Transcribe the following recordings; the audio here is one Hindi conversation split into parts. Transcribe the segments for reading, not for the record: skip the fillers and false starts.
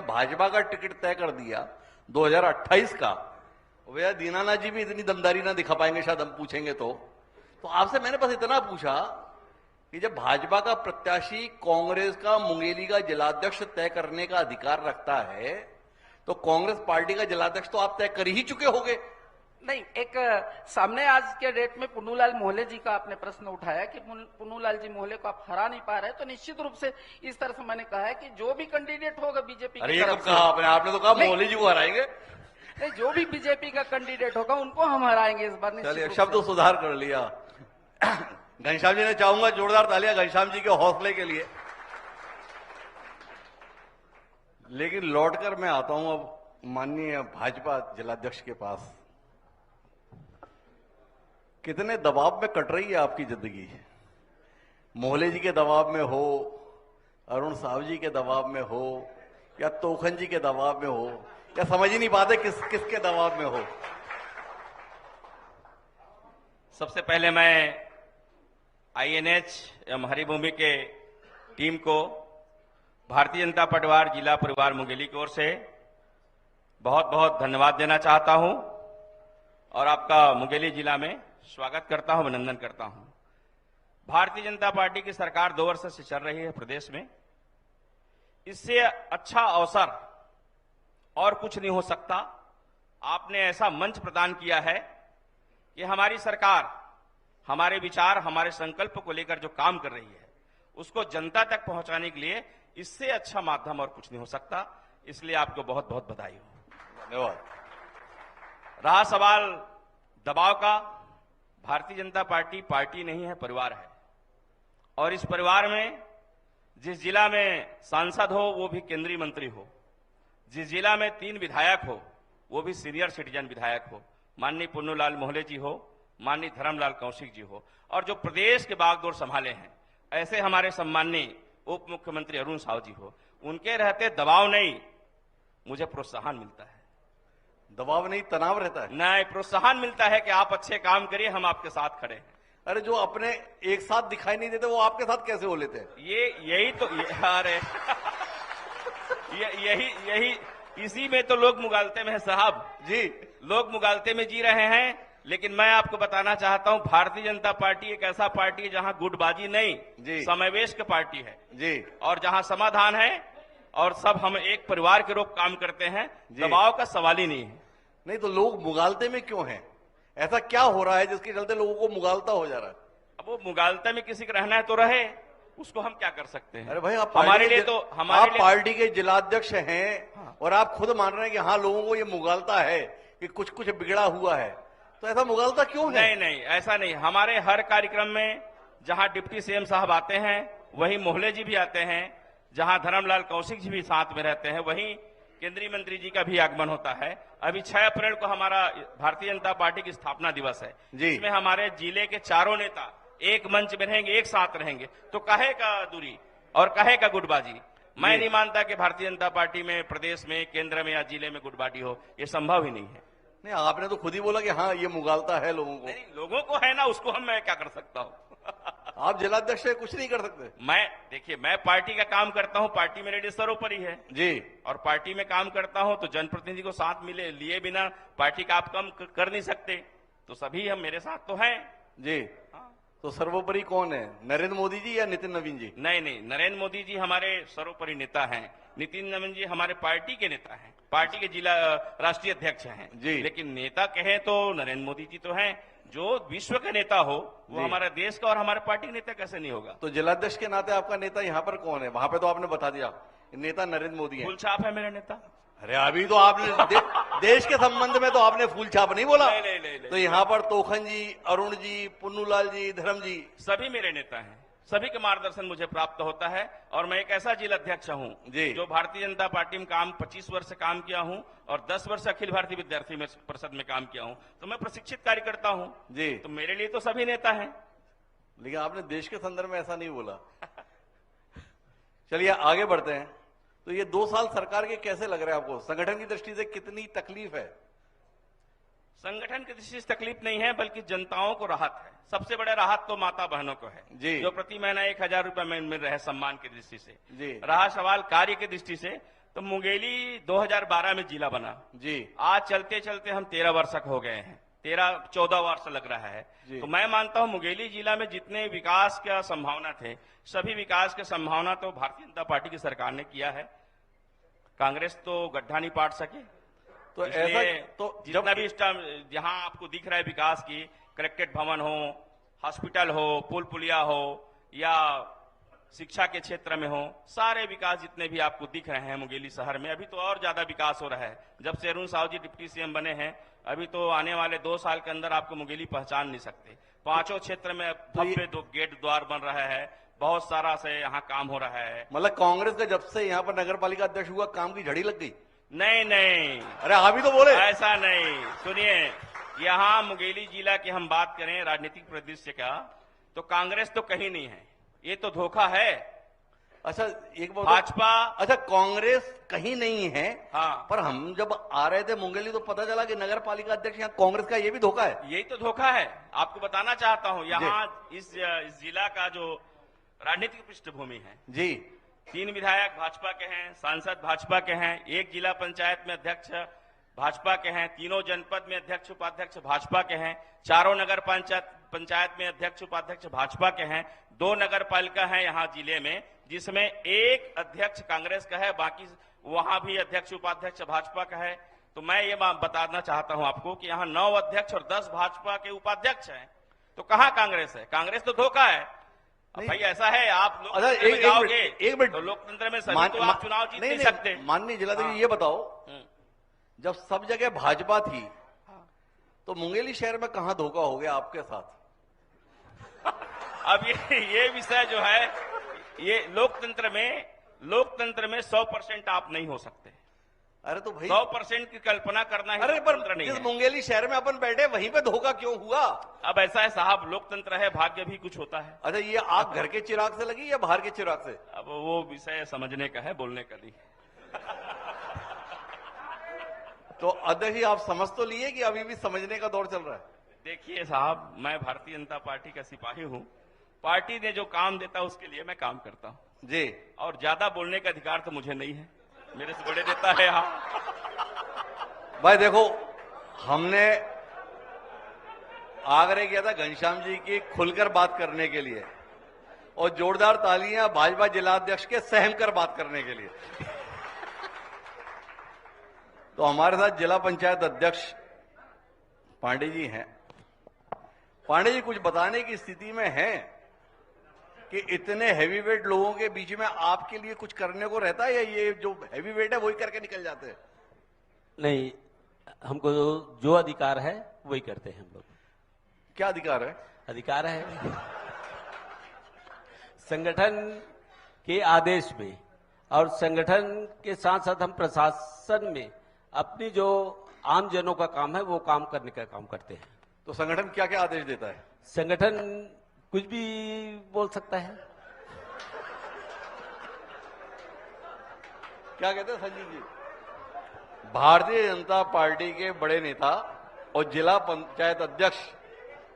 भाजपा का टिकट तय कर दिया 2028 का, भैया दीनानाथ जी भी इतनी दमदारी ना दिखा पाएंगे शायद, हम पूछेंगे तो आपसे मैंने बस इतना पूछा कि जब भाजपा का प्रत्याशी कांग्रेस का मुंगेली का जिलाध्यक्ष तय करने का अधिकार रखता है, तो कांग्रेस पार्टी का जिलाध्यक्ष तो आप तय कर ही चुके होंगे। नहीं, एक सामने आज के डेट में पुन्नूलाल मोहले जी का आपने प्रश्न उठाया कि पुन्नूलाल जी मोहले को आप हरा नहीं पा रहे, तो निश्चित रूप से इस तरह से मैंने कहा है कि जो भी कैंडिडेट होगा बीजेपी अरे ये कब कहा आपने तो कहा मोहले जी को हराएंगे। नहीं, जो भी बीजेपी का कैंडिडेट होगा उनको हम हराएंगे इस बार। चलिए, शब्द सुधार कर लिया। घनश्याम जी ने चाहूंगा जोरदार तालियां घनश्याम जी के हौसले के लिए। लेकिन लौटकर मैं आता हूं अब माननीय भाजपा जिलाध्यक्ष के पास। कितने दबाव में कट रही है आपकी जिंदगी? मोहले जी के दबाव में हो, अरुण साहब जी के दबाव में हो, या तोखन जी के दबाव में हो, या समझ ही नहीं पाते किसके दबाव में हो। सबसे पहले मैं आईएनएच एवं हरिभूमि के टीम को भारतीय जनता पार्टी जिला परिवार मुंगेली की ओर से बहुत बहुत धन्यवाद देना चाहता हूं और आपका मुंगेली जिला में स्वागत करता हूं, अभिनंदन करता हूं। भारतीय जनता पार्टी की सरकार 2 वर्ष से चल रही है प्रदेश में। इससे अच्छा अवसर और कुछ नहीं हो सकता। आपने ऐसा मंच प्रदान किया है कि हमारी सरकार हमारे विचार, हमारे संकल्प को लेकर जो काम कर रही है उसको जनता तक पहुंचाने के लिए इससे अच्छा माध्यम और कुछ नहीं हो सकता। इसलिए आपको बहुत बहुत बधाई हो। धन्यवाद। रहा सवाल दबाव का, भारतीय जनता पार्टी पार्टी नहीं है, परिवार है। और इस परिवार में जिस जिला में सांसद हो वो भी केंद्रीय मंत्री हो, जिस जिला में 3 विधायक हो वो भी सीनियर सिटीजन विधायक हो, माननीय पुन्नूलाल मोहले जी हो, माननीय धर्मलाल कौशिक जी हो, और जो प्रदेश के बागडोर संभाले हैं ऐसे हमारे सम्माननीय उप मुख्यमंत्री अरुण साहु जी हो, उनके रहते दबाव नहीं, मुझे प्रोत्साहन मिलता है। दबाव नहीं, तनाव रहता है। नहीं, प्रोत्साहन मिलता है कि आप अच्छे काम करिए, हम आपके साथ खड़े हैं। अरे जो अपने एक साथ दिखाई नहीं देते वो आपके साथ कैसे हो लेते हैं? यही तो अरे यही इसी में तो लोग मुगालते में है साहब जी। लोग मुगालते में जी रहे हैं। लेकिन मैं आपको बताना चाहता हूं, भारतीय जनता पार्टी एक ऐसा पार्टी है जहां गुटबाजी नहीं, समावेश की पार्टी है जी, और जहां समाधान है और सब हम एक परिवार के रूप काम करते हैं, दबाव का सवाल ही नहीं है। नहीं तो लोग मुगालते में क्यों हैं? ऐसा क्या हो रहा है जिसके चलते लोगों को मुगालता हो जा रहा है? अब वो मुगालते में किसी का रहना है तो रहे, उसको हम क्या कर सकते हैं? अरे भाई, आप हमारे लिए तो आप पार्टी के जिलाध्यक्ष हैं और आप खुद मान रहे हैं कि हाँ लोगों को ये मुगालता है कि कुछ कुछ बिगड़ा हुआ है, तो ऐसा मुगालता क्यों है? नहीं, ऐसा नहीं। हमारे हर कार्यक्रम में जहां डिप्टी सीएम साहब आते हैं वहीं मोहले जी भी आते हैं, जहां धर्मलाल कौशिक जी भी साथ में रहते हैं वहीं केंद्रीय मंत्री जी का भी आगमन होता है। अभी 6 अप्रैल को हमारा भारतीय जनता पार्टी की स्थापना दिवस है, जिसमें हमारे जिले के चारों नेता एक मंच में रहेंगे, एक साथ रहेंगे। तो काहे का दूरी और काहे का गुटबाजी? मैं नहीं मानता कि भारतीय जनता पार्टी में प्रदेश में, केंद्र में या जिले में गुटबाजी हो, ये संभव ही नहीं है। नहीं, आपने तो खुद ही बोला कि हाँ ये मुगालता है लोगों को। नहीं, लोगों को है ना, उसको मैं क्या कर सकता हूँ? आप जिलाध्यक्ष है, कुछ नहीं कर सकते। देखिए, मैं पार्टी का काम करता हूँ, पार्टी मेरे लिए सर्वोपरि है जी, और पार्टी में काम करता हूँ तो जनप्रतिनिधि को साथ लिए बिना पार्टी का आप कम कर नहीं सकते। तो सभी हम मेरे साथ तो हैं जी। तो सर्वोपरि कौन है, नरेंद्र मोदी जी या नितिन नवीन जी? नहीं, नरेंद्र मोदी जी हमारे सर्वोपरि नेता हैं, नितिन नवीन जी हमारे पार्टी के नेता हैं, पार्टी के जिला राष्ट्रीय अध्यक्ष हैं जी। लेकिन नेता कहें तो नरेंद्र मोदी जी तो हैं। जो विश्व के नेता हो वो हमारे देश का और हमारे पार्टी का नेता कैसे नहीं होगा? तो जिलाध्यक्ष के नाते आपका नेता यहाँ पर कौन है? वहां पे तो आपने बता दिया नेता नरेंद्र मोदी है। फूल छाप है मेरा नेता। अरे अभी तो आपने देश के संबंध में तो आपने फूल छाप नहीं बोला। नहीं। तो यहाँ पर तोखन जी, अरुण जी, पुन्नूलाल जी, धर्म जी, सभी मेरे नेता हैं, सभी के मार्गदर्शन मुझे प्राप्त होता है। और मैं एक ऐसा जिलाध्यक्ष हूं जो भारतीय जनता पार्टी में 25 वर्ष से काम किया हूं और 10 वर्ष अखिल भारतीय विद्यार्थी परिषद में काम किया हूं, तो मैं प्रशिक्षित कार्यकर्ता हूं जी। तो मेरे लिए तो सभी नेता हैं। लेकिन आपने देश के संदर्भ में ऐसा नहीं बोला। चलिए आगे बढ़ते हैं। तो ये 2 साल सरकार के कैसे लग रहे हैं आपको? संगठन की दृष्टि से कितनी तकलीफ है? संगठन की दृष्टि से तकलीफ नहीं है, बल्कि जनताओं को राहत है। सबसे बड़ा राहत तो माता बहनों को है जी, जो प्रति महीना 1000 रुपए मिल रहे सम्मान की दृष्टि से जी। रहा सवाल कार्य की दृष्टि से, तो मुंगेली 2012 में जिला बना। जी आज चलते चलते हम 13 वर्षक हो गए हैं, 13-14 वर्ष लग रहा है। जी। तो मैं मानता हूं मुंगेली जिला में जितने विकास का संभावना थे, सभी विकास की संभावना तो भारतीय जनता पार्टी की सरकार ने किया है। कांग्रेस तो गड्ढा नहीं पाट सके। तो इसलिए ऐसा तो जितना भी जहां आपको दिख रहा है विकास की, कलेक्टेड भवन हो, हॉस्पिटल हो, पुल पुलिया हो या शिक्षा के क्षेत्र में हो, सारे विकास जितने भी आपको दिख रहे हैं मुंगेली शहर में, अभी तो और ज्यादा विकास हो रहा है। जब से अरुण साहू जी डिप्टी सीएम बने हैं, अभी तो आने वाले 2 साल के अंदर आपको मुंगेली पहचान नहीं सकते। 5 क्षेत्र में भव्य गेट द्वार बन रहा है, बहुत सारा से यहाँ काम हो रहा है। मतलब कांग्रेस का जब से यहाँ पर नगर पालिका अध्यक्ष हुआ काम की झड़ी लग गई? नहीं नहीं, अरे आप ही तो बोले। ऐसा नहीं। सुनिए, यहाँ मुंगेली जिला की हम बात करें राजनीतिक परिदृश्य का, तो कांग्रेस तो कहीं नहीं है, ये तो धोखा है। अच्छा एक बात, भाजपा, अच्छा कांग्रेस कहीं नहीं है, हाँ, पर हम जब आ रहे थे मुंगेली तो पता चला कि नगर पालिका अध्यक्ष यहाँ कांग्रेस का, ये भी धोखा है। यही तो धोखा है। आपको बताना चाहता हूं, यहाँ इस जिला का जो राजनीतिक पृष्ठभूमि है, जी 3 विधायक भाजपा के हैं, सांसद भाजपा के हैं, 1 जिला पंचायत में अध्यक्ष भाजपा के हैं, 3 जनपद में अध्यक्ष उपाध्यक्ष भाजपा के हैं, 4 नगर पंचायत में अध्यक्ष उपाध्यक्ष भाजपा के हैं, 2 नगर पालिका है यहाँ जिले में, जिसमें 1 अध्यक्ष कांग्रेस का है, बाकी वहां भी अध्यक्ष उपाध्यक्ष भाजपा का है। तो मैं ये बताना चाहता हूं आपको कि यहाँ 9 अध्यक्ष और 10 भाजपा के उपाध्यक्ष हैं। तो कहाँ कांग्रेस है? कांग्रेस तो धोखा है। भाई ऐसा है, आप लोग एक मिनट, तो लोकतंत्र में सभी तो आप चुनाव जीत नहीं सकते। माननीय जिलाधिकारी ये बताओ, जब सब जगह भाजपा थी तो मुंगेली शहर में कहां धोखा हो गया आपके साथ? अब ये विषय जो है, ये लोकतंत्र में 100% आप नहीं हो सकते। अरे तो भाई 100% की कल्पना करना ही अरे पर लोकतंत्र नहीं जिस है। मुंगेली शहर में अपन बैठे वहीं पे धोखा क्यों हुआ? अब ऐसा है साहब, लोकतंत्र है, भाग्य भी कुछ होता है। अच्छा ये आग घर के चिराग से लगी या बाहर के चिराग से? अब वो विषय समझने का है, बोलने का नहीं। तो अध्यक्ष जी आप समझ तो लिए कि अभी भी समझने का दौर चल रहा है? देखिए साहब, मैं भारतीय जनता पार्टी का सिपाही हूं। पार्टी ने जो काम देता उसके लिए मैं काम करता हूं जी। और ज्यादा बोलने का अधिकार तो मुझे नहीं है, मेरे से बड़े नेता है यहाँ। भाई देखो, हमने आग्रह किया था घनश्याम जी की खुलकर बात करने के लिए, और जोरदार तालियां भाजपा जिलाध्यक्ष के सहम कर बात करने के लिए। तो हमारे साथ जिला पंचायत अध्यक्ष पांडे जी हैं। पांडे जी कुछ बताने की स्थिति में हैं कि इतने हैवी वेट लोगों के बीच में आपके लिए कुछ करने को रहता है, या ये जो हैवी वेट है वही करके निकल जाते हैं? नहीं, हमको जो अधिकार है वही करते हैं हम लोग। क्या अधिकार है? अधिकार है संगठन के आदेश में, और संगठन के साथ साथ हम प्रशासन में अपनी जो आम जनों का काम है वो काम करने का काम करते हैं। तो संगठन क्या क्या आदेश देता है? संगठन कुछ भी बोल सकता है। क्या कहते हैं संजीव जी? भारतीय जनता पार्टी के बड़े नेता और जिला पंचायत अध्यक्ष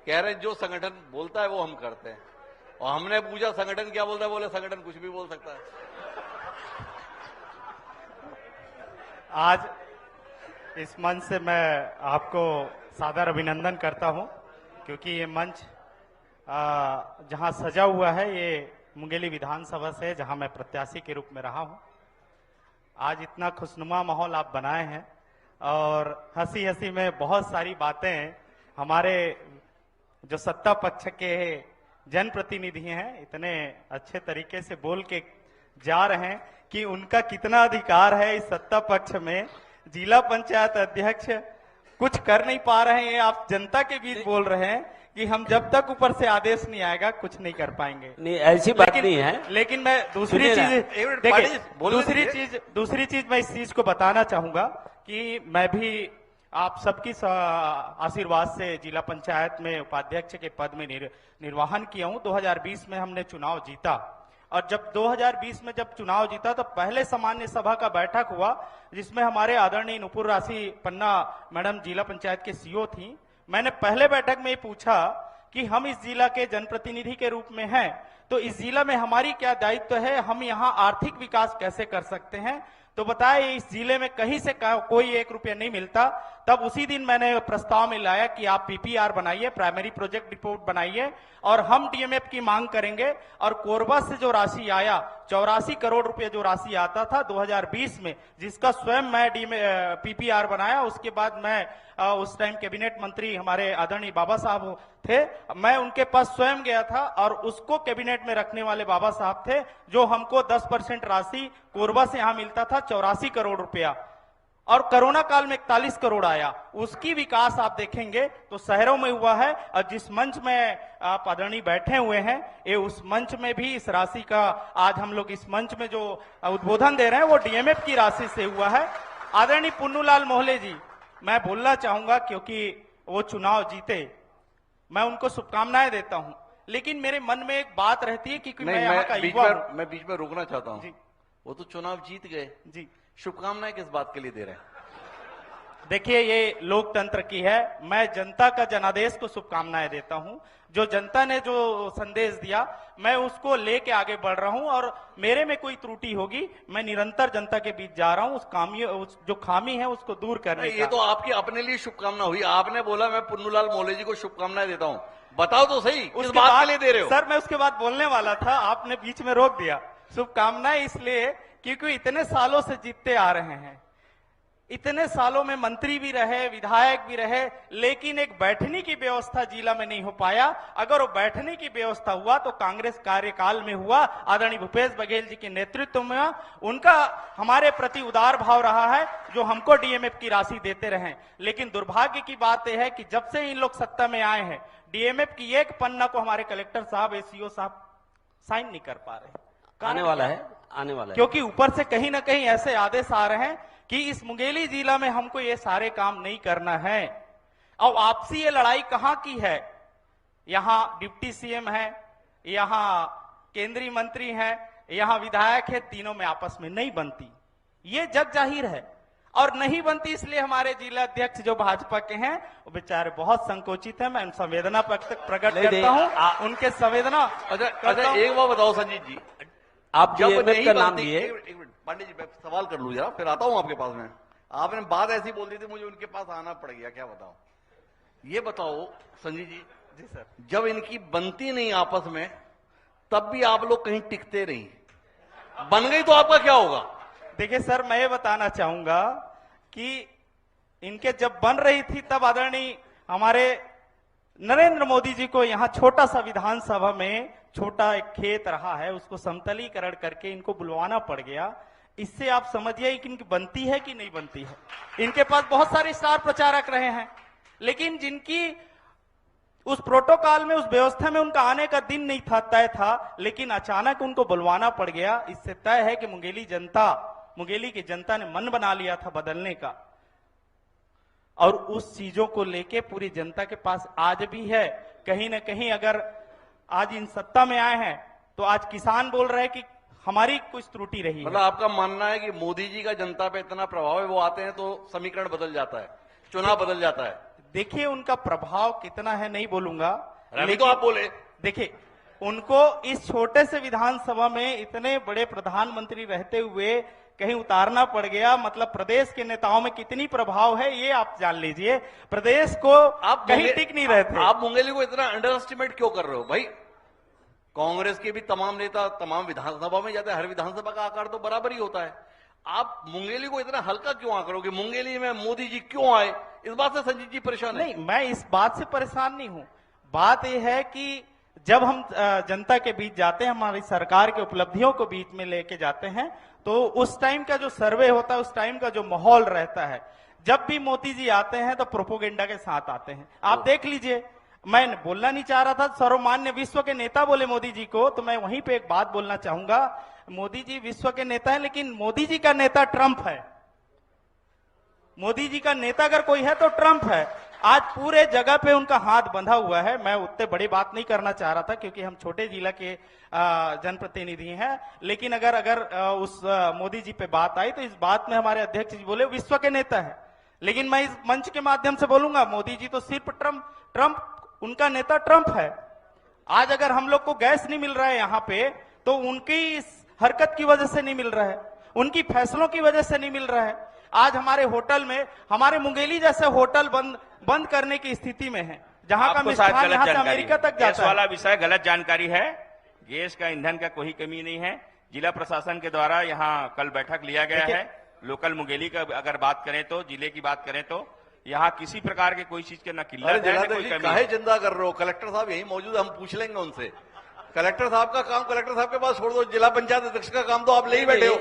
कह रहे हैं जो संगठन बोलता है वो हम करते हैं, और हमने पूछा संगठन क्या बोलता है, बोले संगठन कुछ भी बोल सकता है। आज इस मंच से मैं आपको सादर अभिनंदन करता हूं, क्योंकि ये मंच जहां सजा हुआ है ये मुंगेली विधानसभा से, जहां मैं प्रत्याशी के रूप में रहा हूं। आज इतना खुशनुमा माहौल आप बनाए हैं, और हंसी हंसी में बहुत सारी बातें हमारे जो सत्ता पक्ष के जनप्रतिनिधि हैं इतने अच्छे तरीके से बोल के जा रहे हैं कि उनका कितना अधिकार है इस सत्ता पक्ष में। जिला पंचायत अध्यक्ष कुछ कर नहीं पा रहे हैं, आप जनता के बीच बोल रहे हैं कि हम जब तक ऊपर से आदेश नहीं आएगा कुछ नहीं कर पाएंगे। नहीं, ऐसी बात नहीं है। लेकिन मैं दूसरी चीज मैं इस चीज को बताना चाहूंगा कि मैं भी आप सबकी आशीर्वाद से जिला पंचायत में उपाध्यक्ष के पद में निर्वाहन किया हूं। 2020 में हमने चुनाव जीता, और जब 2020 में जब चुनाव जीता तो पहले सामान्य सभा का बैठक हुआ, जिसमें हमारे आदरणीय नुपुर राशि पन्ना मैडम जिला पंचायत के सीओ थी। मैंने पहले बैठक में पूछा कि हम इस जिला के जनप्रतिनिधि के रूप में हैं, तो इस जिला में हमारी क्या दायित्व है, हम यहाँ आर्थिक विकास कैसे कर सकते हैं। तो बताया इस जिले में कहीं से कोई 1 रुपया नहीं मिलता। तब उसी दिन मैंने प्रस्ताव में लाया कि आप पीपीआर बनाइए, प्राइमरी प्रोजेक्ट रिपोर्ट बनाइए, और हम डीएमएफ की मांग करेंगे। और कोरबा से जो राशि आया 84 करोड़ रुपए जो राशि आता था 2020 में, जिसका स्वयं मैं पीपीआर बनाया। उसके बाद मैं उस टाइम कैबिनेट मंत्री हमारे आदरणीय बाबा साहब थे, मैं उनके पास स्वयं गया था और उसको कैबिनेट में रखने वाले बाबा साहब थे, जो हमको 10% राशि कोरबा से यहां मिलता था 84 करोड़ रुपया, और कोरोना काल में 41 करोड़ आया। उसकी विकास आप देखेंगे तो शहरों में हुआ है। और जिस मंच में आप आदरणीय बैठे हुए हैं, ये उस मंच में भी इस राशि का, आज हम लोग इस मंच में जो उद्बोधन दे रहे हैं वो डीएमएफ की राशि से हुआ है। आदरणीय पुन्नूलाल मोहले जी, मैं बोलना चाहूंगा क्योंकि वो चुनाव जीते, मैं उनको शुभकामनाएं देता हूं, लेकिन मेरे मन में एक बात रहती है कि मैं यहाँ का युवा हूं। मैं बीच में रोकना चाहता हूं। वो तो चुनाव जीत गए जी, शुभकामनाएं किस बात के लिए दे रहे हैं? देखिए ये लोकतंत्र की है, मैं जनता का जनादेश को शुभकामनाएं देता हूं। जो जनता ने जो संदेश दिया मैं उसको लेके आगे बढ़ रहा हूं, और मेरे में कोई त्रुटि होगी मैं निरंतर जनता के बीच जा रहा हूं, उस जो खामी है उसको दूर करने ये तो आपकी अपने लिए शुभकामना हुई। आपने बोला मैं पुन्नूलाल मोहले जी को शुभकामनाएं देता हूं, बताओ तो सही किस बात के लिए दे रहे हो? सर मैं उसके बाद बोलने वाला था, आपने बीच में रोक दिया। शुभकामनाएं इसलिए क्योंकि इतने सालों से जीतते आ रहे हैं, इतने सालों में मंत्री भी रहे, विधायक भी रहे, लेकिन एक बैठने की व्यवस्था जिला में नहीं हो पाया। अगर वो बैठने की व्यवस्था हुआ तो कांग्रेस कार्यकाल में हुआ, आदरणीय भूपेश बघेल जी के नेतृत्व में उनका हमारे प्रति उदार भाव रहा है, जो हमको डीएमएफ की राशि देते रहे। लेकिन दुर्भाग्य की बात यह है कि जब से इन लोग सत्ता में आए हैं, डीएमएफ की एक पन्ना को हमारे कलेक्टर साहब, एसीओ साहब साइन नहीं कर पा रहे। आने वाला है, आने वाला है, क्योंकि ऊपर से कहीं ना कहीं ऐसे आदेश आ रहे हैं कि इस मुंगेली जिला में हमको ये सारे काम नहीं करना है। और आपसी ये लड़ाई कहां की है? यहां डिप्टी सीएम है, यहां केंद्रीय मंत्री हैं, यहां विधायक है, तीनों में आपस में नहीं बनती, ये जग जाहिर है। और नहीं बनती इसलिए हमारे जिला अध्यक्ष जो भाजपा के हैं वो बेचारे बहुत संकोचित हैं। मैं संवेदना प्रकट करता हूं, उनके संवेदना। अच्छा एक बात बताओ संजीत जी, आप डीएमएफ का नाम लिए। एक मिनट पांडे जी, मैं सवाल कर लूं जरा, फिर आता हूं आपके पास में। आपने बात ऐसी बोल दी थी, मुझे उनके पास आना पड़ गया, क्या बताओ? ये बताओ संजीत जी। जी सर। जब इनकी बनती नहीं आपस में, तब भी आप लोग कहीं टिकते नहीं, बन गई तो आपका क्या होगा? देखिए सर, मैं ये बताना चाहूंगा कि इनके जब बन रही थी तब आदरणीय हमारे नरेंद्र मोदी जी को यहाँ छोटा सा विधानसभा में छोटा एक खेत रहा है, उसको समतलीकरण करके इनको बुलवाना पड़ गया। इससे आप समझिए कि इनकी बनती है कि नहीं बनती है। इनके पास बहुत सारे स्टार प्रचारक रहे हैं, लेकिन जिनकी उस प्रोटोकॉल में, उस व्यवस्था में उनका आने का दिन नहीं था, तय था, लेकिन अचानक उनको बुलवाना पड़ गया। इससे तय है कि मुंगेली की जनता ने मन बना लिया था बदलने का, और उस चीजों को लेके पूरी जनता के पास आज भी है। कहीं ना कहीं अगर आज इन सत्ता में आए हैं तो आज किसान बोल रहे हैं कि हमारी कुछ त्रुटि रही है। मतलब आपका मानना है कि मोदी जी का जनता पे इतना प्रभाव है, वो आते हैं तो समीकरण बदल जाता है, चुनाव बदल जाता है? देखिए उनका प्रभाव कितना है नहीं बोलूंगा, लेकिन तो आप बोले। देखिए उनको इस छोटे से विधानसभा में इतने बड़े प्रधानमंत्री रहते हुए कहीं उतारना पड़ गया, मतलब प्रदेश के नेताओं में कितनी प्रभाव है ये आप जान लीजिए। प्रदेश को आप कहीं टिक नहीं रहे थे। आप मुंगेली को इतना अंडर एस्टिमेट क्यों कर रहे हो भाई? कांग्रेस के भी तमाम नेता तमाम विधानसभा में जाते हैं, हर विधानसभा का आकार तो बराबर ही होता है। आप मुंगेली को इतना हल्का क्यों आंकड़ोगे? मुंगेली में मोदी जी क्यों आए, इस बात से संजीत जी परेशान है? नहीं, मैं इस बात से परेशान नहीं हूं। बात यह है कि जब हम जनता के बीच जाते हैं, हमारी सरकार के उपलब्धियों को बीच में लेके जाते हैं, तो उस टाइम का जो सर्वे होता है, उस टाइम का जो माहौल रहता है, जब भी मोदी जी आते हैं तो प्रोपोगेंडा के साथ आते हैं। आप देख लीजिए, मैं बोलना नहीं चाह रहा था, सर्वमान्य विश्व के नेता बोले मोदी जी को, तो मैं वहीं पे एक बात बोलना चाहूंगा। मोदी जी विश्व के नेता है, लेकिन मोदी जी का नेता ट्रंप है। मोदी जी का नेता अगर कोई है तो ट्रंप है। आज पूरे जगह पे उनका हाथ बंधा हुआ है। मैं उतने बड़ी बात नहीं करना चाह रहा था क्योंकि हम छोटे जिला के जनप्रतिनिधि हैं, लेकिन अगर उस मोदी जी पे बात आई तो इस बात में हमारे अध्यक्ष जी बोले विश्व के नेता है। लेकिन मैं इस मंच के माध्यम से बोलूंगा, मोदी जी तो सिर्फ ट्रंप उनका नेता ट्रंप है। आज अगर हम लोग को गैस नहीं मिल रहा है यहाँ पे, तो उनकी इस हरकत की वजह से नहीं मिल रहा है। उनकी फैसलों की वजह से नहीं मिल रहा है। आज हमारे होटल में, हमारे मुंगेली जैसे होटल बंद करने की स्थिति में है, जहां का आपको शायद मिष्ठान गलत यहाँ से जानकारी अमेरिका है। तक गैस जाता वाला है। विषय गलत जानकारी है। गैस का ईंधन का कोई कमी नहीं है। जिला प्रशासन के द्वारा यहाँ कल बैठक लिया गया देखिए- है। लोकल मुंगेली का अगर बात करें तो, जिले की बात करें तो यहाँ किसी प्रकार के कोई चीज के न अरे किल्लत है न जनार्दन कोई जी कमी काहे है। चिंता कर रहे हो? कलेक्टर साहब यही मौजूद है, हम पूछ लेंगे उनसे। कलेक्टर साहब का काम कलेक्टर साहब के पास छोड़ दो, जिला पंचायत अध्यक्ष का काम तो आप ले ही बैठे हो।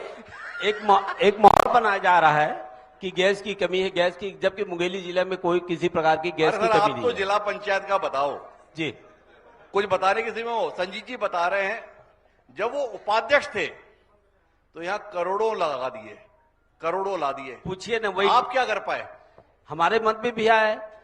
एक माहौल बनाया जा रहा है कि गैस की कमी है, गैस की, जबकि मुंगेली जिले में कोई किसी प्रकार की गैस अरे की सर, कमी आप नहीं तो है। जिला पंचायत का बताओ, जी, कुछ बताने किसी में हो। संजीत जी बता रहे हैं जब वो उपाध्यक्ष थे तो यहाँ करोड़ों लगा दिए, करोड़ों ला दिए। पूछिए ना, वही आप क्या कर पाए? हमारे मन में भी आया है।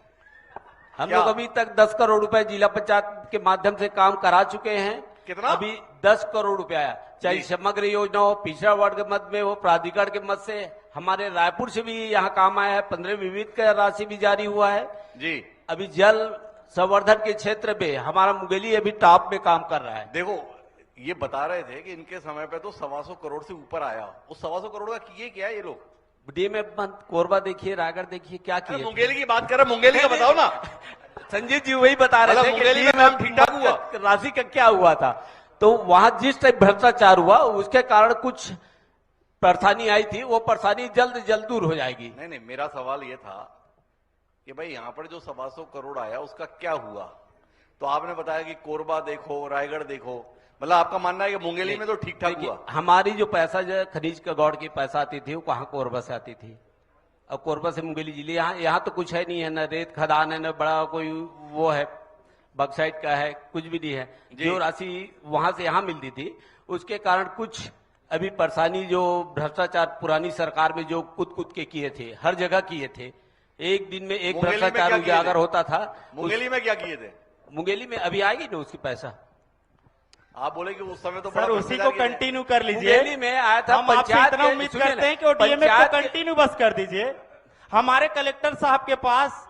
हम क्या? लोग अभी तक 10 करोड़ रुपए जिला पंचायत के माध्यम से काम करा चुके हैं। कितना? अभी 10 करोड़ रुपए आया, चाहे जी। समग्र योजना हो, पिछड़ा वर्ग के मद में हो, प्राधिकरण के मद से। हमारे रायपुर से भी यहाँ काम आया है, 15 विविध का राशि भी जारी हुआ है। जी अभी जल संवर्धन के क्षेत्र में हमारा मुंगेली अभी टॉप में काम कर रहा है। देखो, ये बता रहे थे कि इनके समय पे तो 125 करोड़ से ऊपर आया। उस 125 करोड़ का किए क्या ये लोग? डीएमएफ बंद, कोरबा देखिए, रायगढ़ देखिए, क्या अरे किए। मुंगेली की बात कर रहे, मुंगेली का बताओ ना। संजीत जी वही बता रहे मतलब थे कि मुंगेली में काम ठीक-ठाक हुआ। राशि का क्या हुआ था। तो वहां जिस टाइप भ्रष्टाचार हुआ उसके कारण कुछ परेशानी आई थी, वो परेशानी जल्द जल्द दूर हो जाएगी। नहीं नहीं, मेरा सवाल ये था कि भाई यहाँ पर जो 125 करोड़ आया उसका क्या हुआ? तो आपने बताया कि कोरबा देखो, रायगढ़ देखो, मतलब आपका मानना है कि मुंगेली में तो ठीक ठाक देखिए, हुआ। हमारी जो पैसा जो खनिज का गौड़ की पैसा आती थी वो कहाँ कोरबा से आती थी, और कोरबा से मुंगेली जिले, यहाँ तो कुछ है नहीं है, न रेत खदान है, न बड़ा कोई वो है बक्साइट का है, कुछ भी नहीं है। जी। जो राशि वहां से यहाँ मिलती थी उसके कारण कुछ अभी परेशानी, जो भ्रष्टाचार पुरानी सरकार में जो कूद के किए थे, हर जगह किए थे, एक दिन में एक मुंगेली में भ्रष्टाचार क्या किए उजागर थे? होता था। मुंगेली में क्या किए थे? मुंगेली में अभी आएगी ना उसकी पैसा। आप बोले कि उस समय तो सर बड़ा उसी को भ्रष्टाचार किए थे। कंटिन्यू कर लीजिए। मुंगेली में आया था हम आपसे पंचायत इतना के- उम्मीद सुनिए करते ना, हैं कि वो डीएमएफ पंचायत को के- कंटिन्यू बस कर दीजिए। हमारे कलेक्टर साहब के पास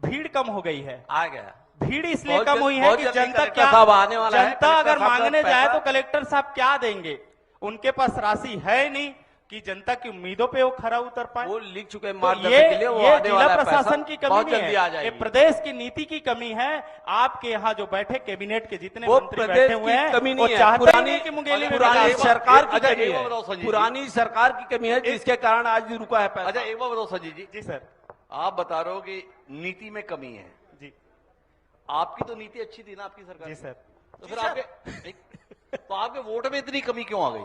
भीड़ कम हो गई है। आ गया। भीड़ इसलिए बहुत कम जल्द- हुई है बहुत कि जल्दी जनता कलेक्टर साहब आने क्या, वाला है। जनता कलेक्टर अगर साहब का मांगने जाए पैसा- तो कलेक्टर साहब क्या देंगे? उनके पास राशि है नहीं कि जनता की उम्मीदों पे वो खरा उतर पाए। वो लिख चुके हैं तो मार्गदर्शन ये के लिए, वो ये आने जिला वाला है प्रशासन पैसा, की कमी बहुत नहीं जल्दी आ है, ये जाएगी। प्रदेश की नीति की कमी है। आपके यहाँ जो बैठे कैबिनेट के जितने वो मंत्री प्रदेश बैठे हुए की हैं कमी वो नहीं है, चाहते ही पुरानी नहीं कि मुंगेली में पुरानी विकास हो। सरकार की अच्छा, कमी एक बात है, बताओ संजीव जी। पुरानी सरकार की कमी है जिसके कारण आज रुका है पैसा। अच्छा एक बार बताओ संजीत जी, जी सर। आप बता रहे हो कि नीति में कमी है। जी आपकी तो नीति अच्छी थी ना आपकी सरकार जी की? सर। तो फिर तो आपके वोट में इतनी कमी क्यों आ गई?